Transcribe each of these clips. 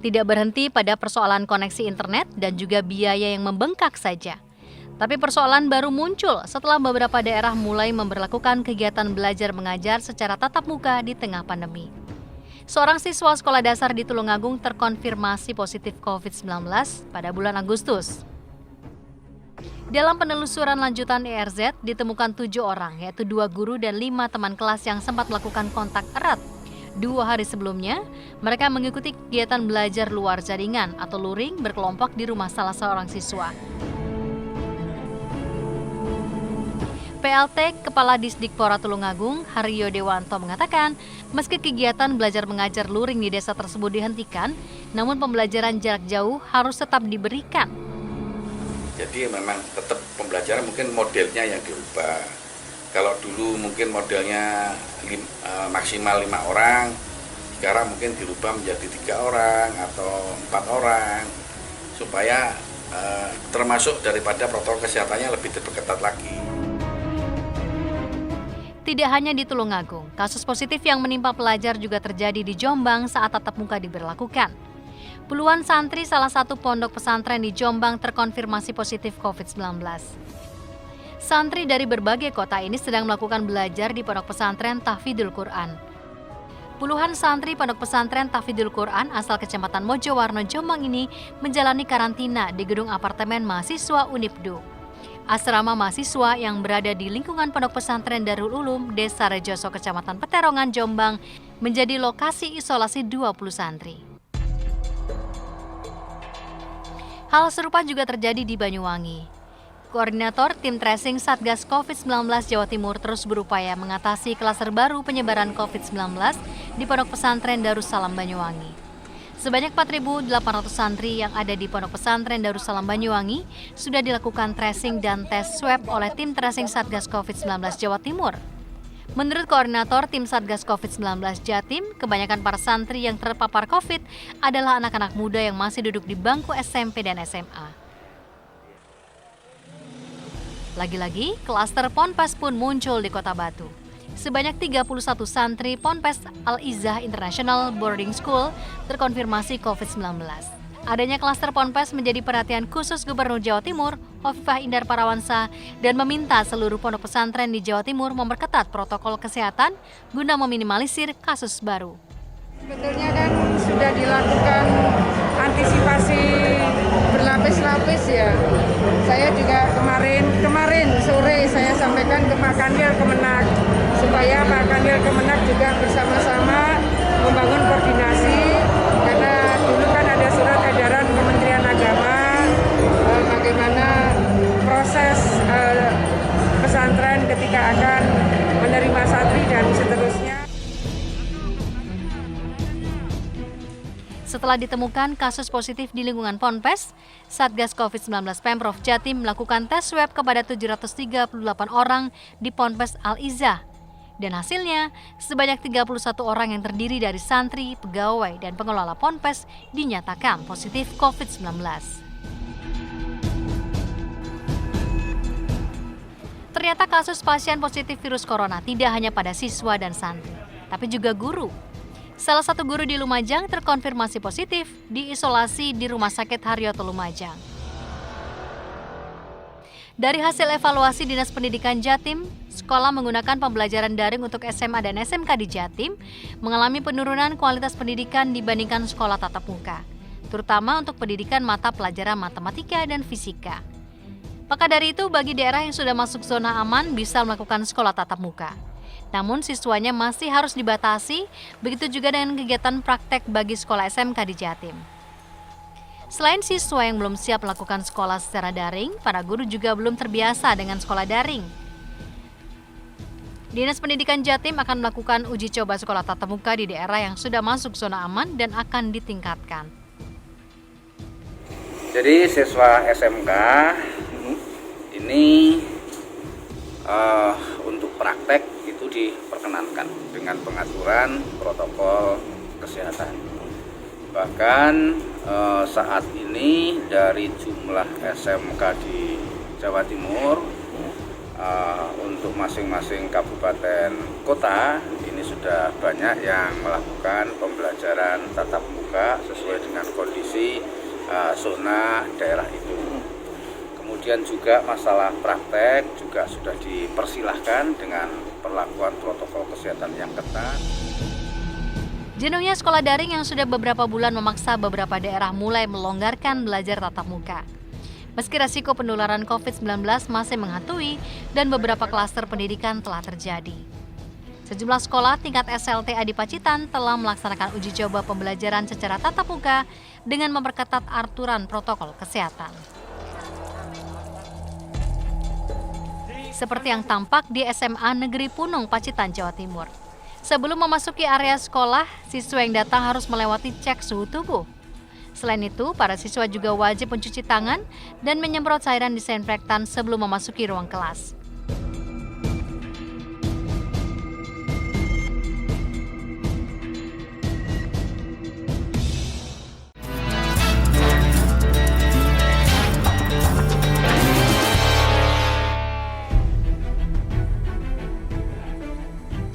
Tidak berhenti pada persoalan koneksi internet dan juga biaya yang membengkak saja. Tapi persoalan baru muncul setelah beberapa daerah mulai memberlakukan kegiatan belajar mengajar secara tatap muka di tengah pandemi. Seorang siswa sekolah dasar di Tulungagung terkonfirmasi positif COVID-19 pada bulan Agustus. Dalam penelusuran lanjutan ERZ ditemukan 7 orang, yaitu 2 guru dan 5 teman kelas yang sempat melakukan kontak erat. 2 hari sebelumnya, mereka mengikuti kegiatan belajar luar jaringan atau luring berkelompok di rumah salah seorang siswa. PLT Kepala Disdikpora Tulungagung, Haryo Dewanto mengatakan, meski kegiatan belajar mengajar luring di desa tersebut dihentikan, namun pembelajaran jarak jauh harus tetap diberikan. Jadi memang tetap pembelajaran mungkin modelnya yang dirubah. Kalau dulu mungkin modelnya maksimal 5 orang, sekarang mungkin dirubah menjadi 3 orang atau 4 orang, supaya termasuk daripada protokol kesehatannya lebih diperketat lagi. Tidak hanya di Tulungagung, kasus positif yang menimpa pelajar juga terjadi di Jombang saat tatap muka diberlakukan. Puluhan santri salah satu pondok pesantren di Jombang terkonfirmasi positif COVID-19. Santri dari berbagai kota ini sedang melakukan belajar di pondok pesantren Tahfidzul Quran. Puluhan santri pondok pesantren Tahfidzul Quran asal Kecamatan Mojowarno, Jombang ini menjalani karantina di gedung apartemen mahasiswa Unipdu. Asrama mahasiswa yang berada di lingkungan pondok pesantren Darul Ulum, Desa Rejoso, Kecamatan Peterongan, Jombang, menjadi lokasi isolasi 20 santri. Hal serupa juga terjadi di Banyuwangi. Koordinator Tim Tracing Satgas COVID-19 Jawa Timur terus berupaya mengatasi klaster baru penyebaran COVID-19 di pondok pesantren Darussalam Banyuwangi. Sebanyak 4.800 santri yang ada di Pondok Pesantren Darussalam Banyuwangi sudah dilakukan tracing dan tes swab oleh tim tracing Satgas COVID-19 Jawa Timur. Menurut Koordinator Tim Satgas COVID-19 Jatim, kebanyakan para santri yang terpapar COVID adalah anak-anak muda yang masih duduk di bangku SMP dan SMA. Lagi-lagi, klaster Ponpes pun muncul di Kota Batu. Sebanyak 31 santri Ponpes Al-Izzah International Boarding School terkonfirmasi COVID-19. Adanya klaster Ponpes menjadi perhatian khusus Gubernur Jawa Timur, Hovifah Indar Parawansa, dan meminta seluruh pondok pesantren di Jawa Timur memperketat protokol kesehatan guna meminimalisir kasus baru. Sebetulnya kan sudah dilakukan antisipasi berlapis-lapis ya. Saya juga kemarin sore saya sampaikan ke Pak Kanwil Kemenak supaya Pak Kanwil Kemenak juga bersama-sama membangun koordinasi, karena dulu kan ada surat edaran Kementerian Agama bagaimana proses pesantren ketika akan menerima santri dan seterusnya. Setelah ditemukan kasus positif di lingkungan Ponpes, Satgas COVID-19 Pemprov Jatim melakukan tes swab kepada 738 orang di Ponpes Al-Izzah. Dan hasilnya, sebanyak 31 orang yang terdiri dari santri, pegawai, dan pengelola Ponpes dinyatakan positif COVID-19. Ternyata kasus pasien positif virus corona tidak hanya pada siswa dan santri, tapi juga guru. Salah satu guru di Lumajang terkonfirmasi positif diisolasi di Rumah Sakit Haryoto Lumajang. Dari hasil evaluasi Dinas Pendidikan Jatim, sekolah menggunakan pembelajaran daring untuk SMA dan SMK di Jatim mengalami penurunan kualitas pendidikan dibandingkan sekolah tatap muka, terutama untuk pendidikan mata pelajaran matematika dan fisika. Maka dari itu, bagi daerah yang sudah masuk zona aman bisa melakukan sekolah tatap muka. Namun siswanya masih harus dibatasi, begitu juga dengan kegiatan praktek bagi sekolah SMK di Jatim. Selain siswa yang belum siap melakukan sekolah secara daring, para guru juga belum terbiasa dengan sekolah daring. Dinas Pendidikan Jatim akan melakukan uji coba sekolah tatap muka di daerah yang sudah masuk zona aman dan akan ditingkatkan. Jadi siswa SMK ini untuk praktek itu diperkenankan dengan pengaturan protokol kesehatan. Bahkan saat ini dari jumlah SMK di Jawa Timur untuk masing-masing kabupaten kota ini sudah sudah banyak yang melakukan pembelajaran tatap muka sesuai dengan kondisi zona daerah itu. Kemudian juga masalah praktek juga sudah dipersilahkan dengan perlakuan protokol kesehatan yang ketat. Jenuhnya sekolah daring yang sudah beberapa bulan memaksa beberapa daerah mulai melonggarkan belajar tatap muka. Meski resiko penularan COVID-19 masih menghantui dan beberapa klaster pendidikan telah terjadi. Sejumlah sekolah tingkat SLTA di Pacitan telah melaksanakan uji coba pembelajaran secara tatap muka dengan memperketat aturan protokol kesehatan. Seperti yang tampak di SMA Negeri Punung, Pacitan, Jawa Timur. Sebelum memasuki area sekolah, siswa yang datang harus melewati cek suhu tubuh. Selain itu, para siswa juga wajib mencuci tangan dan menyemprot cairan disinfektan sebelum memasuki ruang kelas.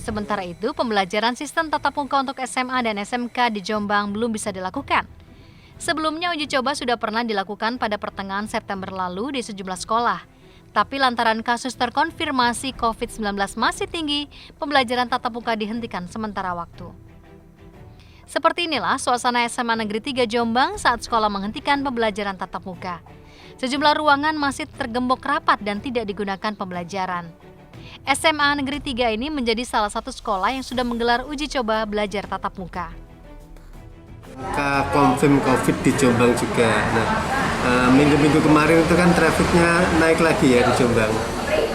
Sementara itu, pembelajaran sistem tatap muka untuk SMA dan SMK di Jombang belum bisa dilakukan. Sebelumnya uji coba sudah pernah dilakukan pada pertengahan September lalu di sejumlah sekolah. Tapi lantaran kasus terkonfirmasi COVID-19 masih tinggi, pembelajaran tatap muka dihentikan sementara waktu. Seperti inilah suasana SMA Negeri 3 Jombang saat sekolah menghentikan pembelajaran tatap muka. Sejumlah ruangan masih tergembok rapat dan tidak digunakan pembelajaran. SMA Negeri 3 ini menjadi salah satu sekolah yang sudah menggelar uji coba belajar tatap muka. Konfirm COVID di Jombang juga. Nah, minggu-minggu kemarin itu kan trafiknya naik lagi ya di Jombang.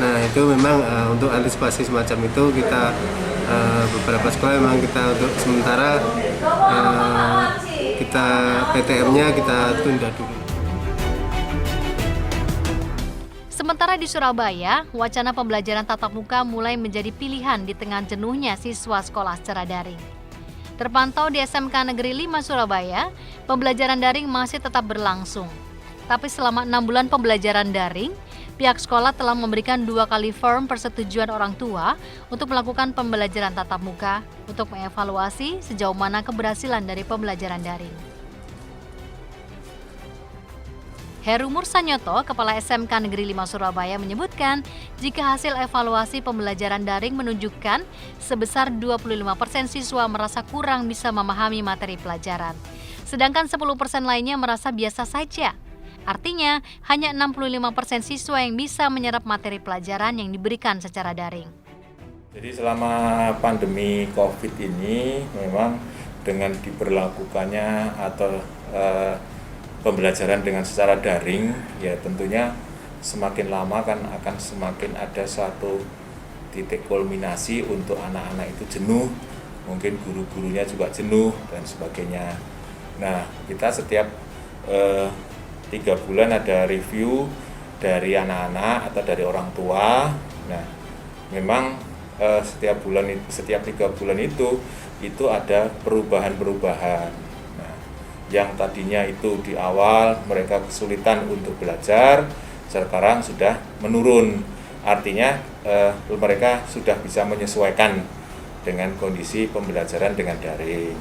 Nah, itu memang untuk antisipasi semacam itu kita beberapa sekolah memang kita untuk sementara kita PTM-nya kita tunda dulu. Sementara di Surabaya, wacana pembelajaran tatap muka mulai menjadi pilihan di tengah jenuhnya siswa sekolah secara daring. Terpantau di SMK Negeri 5 Surabaya, pembelajaran daring masih tetap berlangsung. Tapi selama 6 bulan pembelajaran daring, pihak sekolah telah memberikan 2 kali form persetujuan orang tua untuk melakukan pembelajaran tatap muka untuk mengevaluasi sejauh mana keberhasilan dari pembelajaran daring. Heru Mursanyoto, Kepala SMK Negeri 5 Surabaya menyebutkan jika hasil evaluasi pembelajaran daring menunjukkan sebesar 25% siswa merasa kurang bisa memahami materi pelajaran. Sedangkan 10% lainnya merasa biasa saja. Artinya, hanya 65% siswa yang bisa menyerap materi pelajaran yang diberikan secara daring. Jadi selama pandemi COVID ini memang dengan diberlakukannya atau pembelajaran dengan secara daring, ya tentunya semakin lama kan akan semakin ada suatu titik kulminasi untuk anak-anak itu jenuh, mungkin guru-gurunya juga jenuh dan sebagainya. Nah, kita setiap 3 bulan ada review dari anak-anak atau dari orang tua. Nah, memang setiap 3 bulan itu ada perubahan-perubahan. Yang tadinya itu di awal mereka kesulitan untuk belajar, sekarang sudah menurun. Artinya mereka sudah bisa menyesuaikan dengan kondisi pembelajaran dengan daring.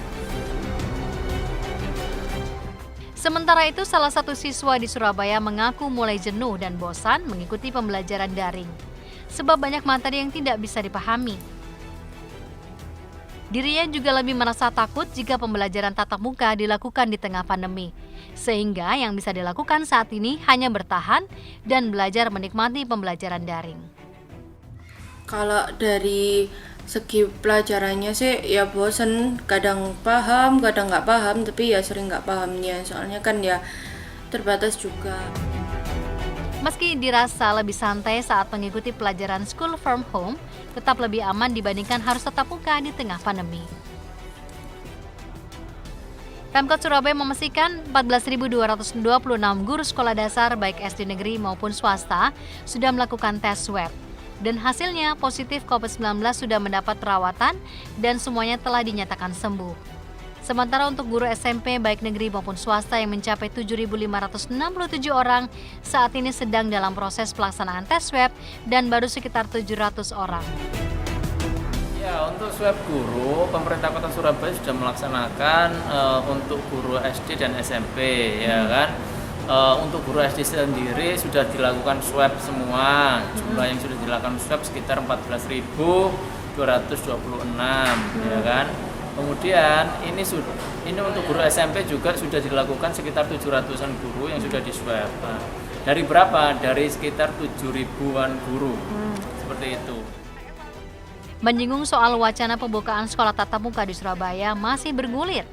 Sementara itu, salah satu siswa di Surabaya mengaku mulai jenuh dan bosan mengikuti pembelajaran daring, sebab banyak materi yang tidak bisa dipahami. Dirinya juga lebih merasa takut jika pembelajaran tatap muka dilakukan di tengah pandemi. Sehingga yang bisa dilakukan saat ini hanya bertahan dan belajar menikmati pembelajaran daring. Kalau dari segi pelajarannya sih ya bosen, kadang paham, kadang nggak paham, tapi ya sering nggak pahamnya. Soalnya kan ya terbatas juga. Meski dirasa lebih santai saat mengikuti pelajaran school from home, tetap lebih aman dibandingkan harus tatap muka di tengah pandemi. Pemkot Surabaya memastikan 14.226 guru sekolah dasar baik SD negeri maupun swasta sudah melakukan tes swab. Dan hasilnya positif COVID-19 sudah mendapat perawatan dan semuanya telah dinyatakan sembuh. Sementara untuk guru SMP baik negeri maupun swasta yang mencapai 7.567 orang saat ini sedang dalam proses pelaksanaan tes swab dan baru sekitar 700 orang. Ya, Ya, untuk swab guru, pemerintah Kota Surabaya sudah melaksanakan untuk guru SD dan SMP, ya kan. Untuk guru SD sendiri sudah dilakukan swab semua. Jumlah yang sudah dilakukan swab sekitar 14.226, ya kan. Kemudian ini untuk guru SMP juga sudah dilakukan sekitar 700-an guru yang sudah diswab. Nah, dari berapa? Dari sekitar 7.000-an guru. Seperti itu. Menyinggung soal wacana pembukaan sekolah tatap muka di Surabaya masih bergulir,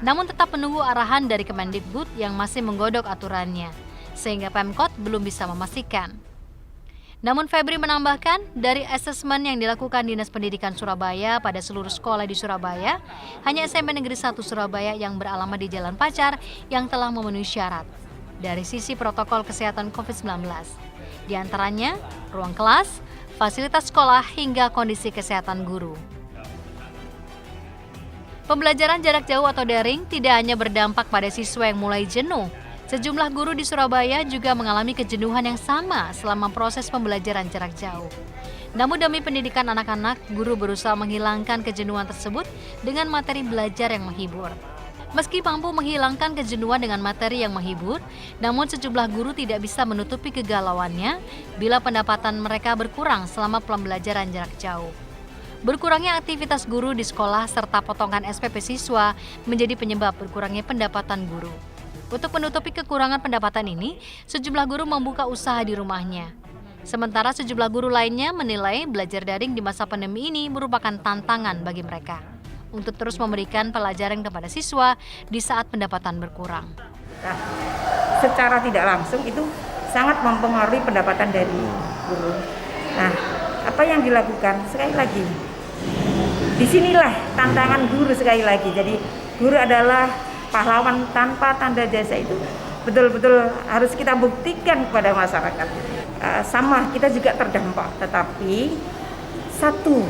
namun tetap menunggu arahan dari Kemendikbud yang masih menggodok aturannya, sehingga Pemkot belum bisa memastikan. Namun Febri menambahkan, dari asesmen yang dilakukan Dinas Pendidikan Surabaya pada seluruh sekolah di Surabaya, hanya SMP Negeri 1 Surabaya yang beralamat di Jalan Pacar yang telah memenuhi syarat dari sisi protokol kesehatan COVID-19. Di antaranya, ruang kelas, fasilitas sekolah, hingga kondisi kesehatan guru. Pembelajaran jarak jauh atau daring tidak hanya berdampak pada siswa yang mulai jenuh. Sejumlah guru di Surabaya juga mengalami kejenuhan yang sama selama proses pembelajaran jarak jauh. Namun demi pendidikan anak-anak, guru berusaha menghilangkan kejenuhan tersebut dengan materi belajar yang menghibur. Meski mampu menghilangkan kejenuhan dengan materi yang menghibur, namun sejumlah guru tidak bisa menutupi kegalauannya bila pendapatan mereka berkurang selama pembelajaran jarak jauh. Berkurangnya aktivitas guru di sekolah serta potongan SPP siswa menjadi penyebab berkurangnya pendapatan guru. Untuk menutupi kekurangan pendapatan ini, sejumlah guru membuka usaha di rumahnya. Sementara sejumlah guru lainnya menilai belajar daring di masa pandemi ini merupakan tantangan bagi mereka untuk terus memberikan pelajaran kepada siswa di saat pendapatan berkurang. Nah, secara tidak langsung itu sangat mempengaruhi pendapatan dari guru. Nah, apa yang dilakukan? Sekali lagi, disinilah tantangan guru sekali lagi. Jadi guru adalah pahlawan tanpa tanda jasa, itu betul-betul harus kita buktikan kepada masyarakat. Sama kita juga terdampak, tetapi satu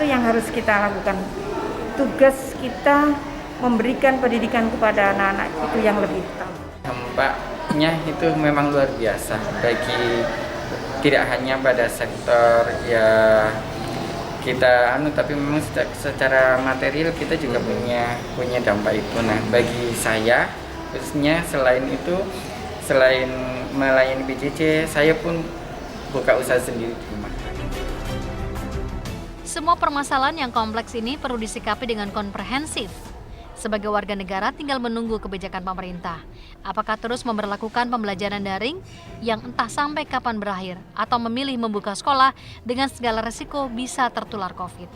yang harus kita lakukan, tugas kita memberikan pendidikan kepada anak-anak itu yang lebih utama. Dampaknya itu memang luar biasa bagi tidak hanya pada sektor ya kita tapi memang secara material kita juga punya dampak itu. Nah, bagi saya khususnya selain melayani PJJ, saya pun buka usaha sendiri di rumah. Semua permasalahan yang kompleks ini perlu disikapi dengan komprehensif. Sebagai warga negara tinggal menunggu kebijakan pemerintah. Apakah terus memberlakukan pembelajaran daring yang entah sampai kapan berakhir atau memilih membuka sekolah dengan segala resiko bisa tertular COVID.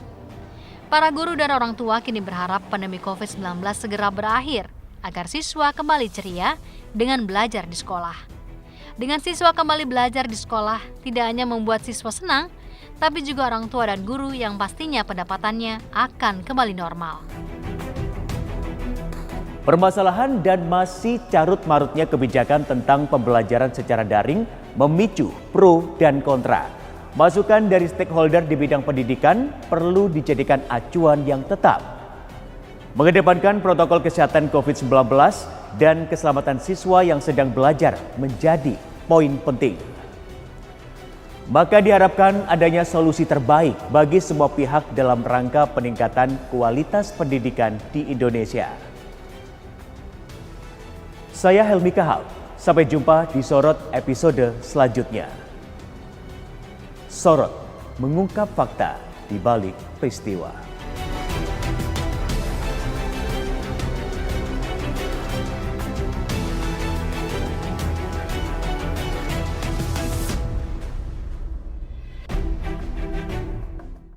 Para guru dan orang tua kini berharap pandemi COVID-19 segera berakhir agar siswa kembali ceria dengan belajar di sekolah. Dengan siswa kembali belajar di sekolah tidak hanya membuat siswa senang, tapi juga orang tua dan guru yang pastinya pendapatannya akan kembali normal. Permasalahan dan masih carut-marutnya kebijakan tentang pembelajaran secara daring memicu pro dan kontra. Masukan dari stakeholder di bidang pendidikan perlu dijadikan acuan yang tetap. Mengedepankan protokol kesehatan COVID-19 dan keselamatan siswa yang sedang belajar menjadi poin penting. Maka diharapkan adanya solusi terbaik bagi semua pihak dalam rangka peningkatan kualitas pendidikan di Indonesia. Saya Helmi Kahal, sampai jumpa di Sorot episode selanjutnya. Sorot mengungkap fakta di balik peristiwa.